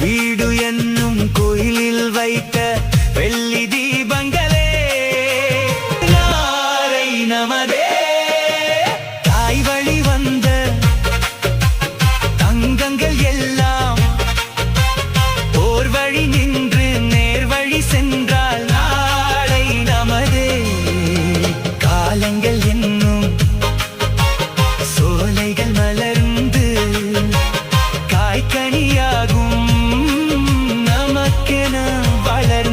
வீடு என்னும் கோயிலில் வைத்த வெள்ளி தீபங்களே நாரை நமதே. தாய் வழி வந்த தங்கங்கள் எல்லாம் ஓர் வழி நின்று நேர் வழி சென்றால் நாளை நமதே. காலங்கள் என்னும் சோலைகள் மலர்ந்து காய்கனியாகும் நமக்கென வளர